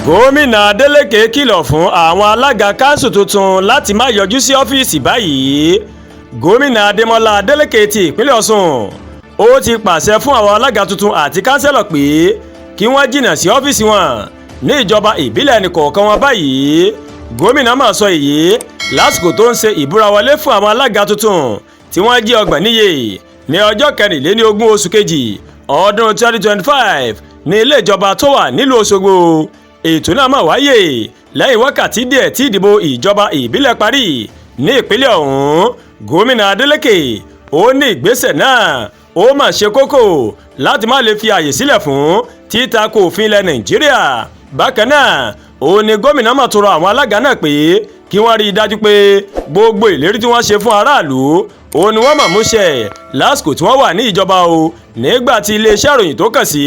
gómìnà Adeleke kìlọ̀ fún àwọn alága káńsù tuntun láti má yọjú sí ọ́fíìsì báyìí. Gómìnà Adémọ́lá Adeleke ti ìpínlẹ̀ Ọ̀ṣun ó ti pàṣẹ fún àwọn alága tuntun àti kánsẹ́lọ̀ pé kí wọ́n jìnnà sí ọ́fíìsì wọn ní ìjọba ìbílẹ̀ ẹnìkọ̀ọ̀kan wọn báyìí. Gómìnà máa sọ èyí lásìkò tó ń ṣe ìbúra wọlé fún àwọn alága tuntun tí wọ́n jẹ́ 30 níye ní ọjọ́ 24 oṣù kejì ọdún 2025 ní ilé ìjọba tó wà nílùú Òṣogbo. Ètò náà máa wáyé lẹ́yìn wákàtí díẹ̀ tí ìdìbò ìjọba ìbílẹ̀ parí ní ìpínlẹ̀ ọ̀hún. Gómìnà Adeleke ó ní ìgbésẹ̀ náà ó mà ṣe kókó láti má lè fi àyè sílẹ̀ fún títakò òfin ilẹ̀ Nàìjíríà. Bákan náà ó ní gómìnà máa tọrọ àwọn alága náà pé kí wọ́n rí i dájú pé gbogbo ìlérí tí wọ́n ṣe fún aráàlú ó ní wọ́n máa múṣẹ lásìkò tí wọ́n wà ní ìjọba o. Nígbà tí iléeṣẹ́ ìròyìn tó kàn sí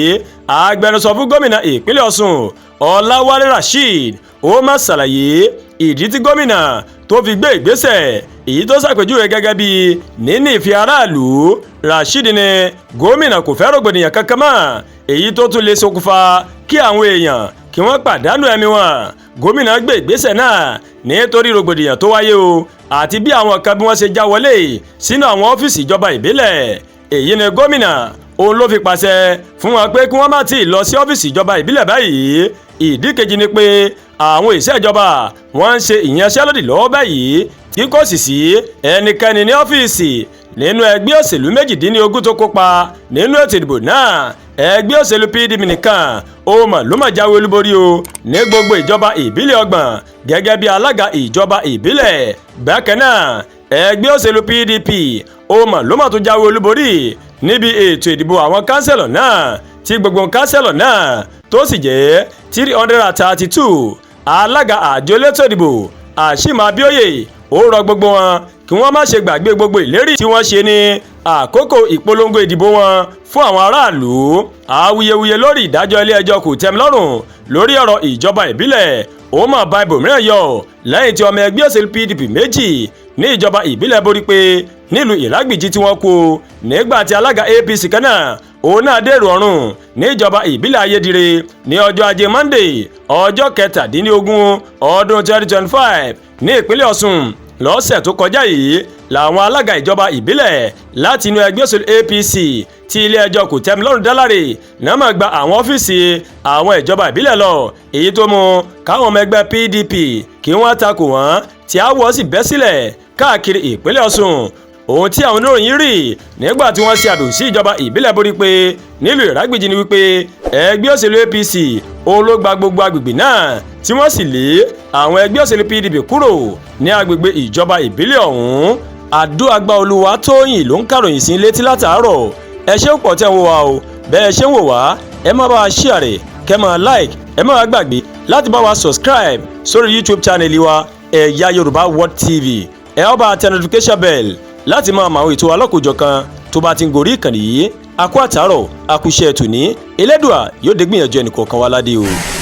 agbẹnusọ fún gómìnà ìpínlẹ̀ Ọ̀ṣun Ọláwálé Rasheed ó máa ṣàlàyé ìdí tí gómìnà tó fi gbé ìgbésẹ̀ èyí tó ṣàpèjúwe gẹ́gẹ́ bí níní ìfẹ́ aráàlú. Rasheed ní gómìnà kò fẹ́ rògbòdìyàn kankan mọ́ èyí tó tún lè ṣokùnfà kí àwọn èèyàn kí wọ́n pàdánù ẹ̀mí wọn. Gómìnà gbé ìgbésẹ̀ náà nítorí rògbòdìyàn tó wáyé o àti bí àwọn kan bí wọ́n ṣe já wọlé sínú àwọn ọ́fíìsì ìjọba ìbílẹ̀. Èyí ni gómìnà òun ló fi pàṣẹ fún wọn pé kí wọ́n má tíì lọ sí ọ́fíìsì ìjọba ìbílẹ̀ báyìí. Ìdí kejì ni pé àwọn òṣìṣẹ́ ìjọba wọ́n ń ṣe ìyanṣẹ́lódì lọ́wọ́ báyìí tí kò sì sí ẹnikẹ́ni ní ọ́fíìsì nínú ẹgbẹ́ òṣèlú 18 tó kópa nínú ètò ìdìbò náà. Ẹgbẹ́ òṣèlú PDP nìkan ó mà ló mà jáwé olúborí o ní gbogbo ìjọba ìbílẹ̀ 30 gẹ́gẹ́ bí alága ìjọba ìbílẹ̀. Bákan náà ẹgbẹ́ òṣèlú PDP ó mà ló mà tún jáwé olúborí níbi ètò ìdìbò àwọn kánsẹ́lọ̀ náà tí gbogbo kánsẹ́lọ̀ náà tó sì jẹ́ 332. Alága àjọ elétò ìdìbò Ashim Abioye ó rọ gbogbo wọn kí wọ́n má ṣe gbàgbé gbogbo ìlérí tí wọ́n ṣe ní àkókò ìpolongo ìdìbò wọn fún àwọn aráàlú. Awuyewuye lórí ìdájọ́ ilé ẹjọ́ kò tẹ́mi lọ́rùn lórí ọ̀rọ̀ ìjọba ìbílẹ̀ ó mà ba ibòmíràn yọ lẹ́yìn tí ọmọ ẹgbẹ́ òṣèlú PDP méjì ní ìjọba ìbílẹ̀ borí pé nílùú Ìrágbìjí tí wọ́n kú nígbà tí alága APC kan náà òun náà dèrò ọ̀run ní ìjọba ìbílẹ̀ Ayédire ní ọjọ́ ajé Monday ọjọ́ 17 ọdún 2025 ní ìpínlẹ̀ Ọ̀ṣun. Lọ́sẹ̀ tó kọjá yìí làwọn alága ìjọba ìbílẹ̀ láti inú ẹgbẹ́ òṣèlú APC tí ilé ẹjọ́ kò tẹ́mi lọ́rùn dá láre náà máa gba àwọn ọ́fíìsì àwọn ìjọba ìbílẹ̀ lọ, èyí tó mú káwọn ọmọ ẹgbẹ́ PDP kí wọ́n takò wọ́n tí àwọ̀ sì bẹ́ sílẹ̀ káàkiri ìpínlẹ̀ Ọ̀ṣun. Ohun tí àwọn oníròyìn rí nígbà tí wọ́n ṣe àbẹ̀wò sí ìjọba ìbílẹ̀ borí pé nílùú Ìrágbìjí ni wípé ẹgbẹ́ òṣèlú APC ló gba gbogbo agbègbè náà tí wọ́n sì lé àwọn ẹgbẹ́ òṣèlú PDP kúrò ní agbègbè ìjọba ìbílẹ̀ ọ̀hún. Adúàgbàolúwa Tóyìn ló ń kàròyìn sí létí látàárọ̀. Ẹ ṣé púpọ̀ tẹ́ ń wò wá o, bẹ́ẹ̀ ṣe ń wò wá ẹ má bá wa share, kẹ́ máa like, ẹ má wá gbàgbé láti bá wa subscribe sórí YouTube channel wa Ẹ̀yà Yorùbá World TV. Ẹ ó bá tẹ notification bell láti máa mọ àwọn ètò alọ́kòjọ̀kan tó bá ti ń gorí ìkànnì yìí. A kú àtàárọ̀, a kú iṣẹ́ tòní, Elédùà yóò dé gbìyànjú ẹnìkọ̀ọ̀kan wa ládé o.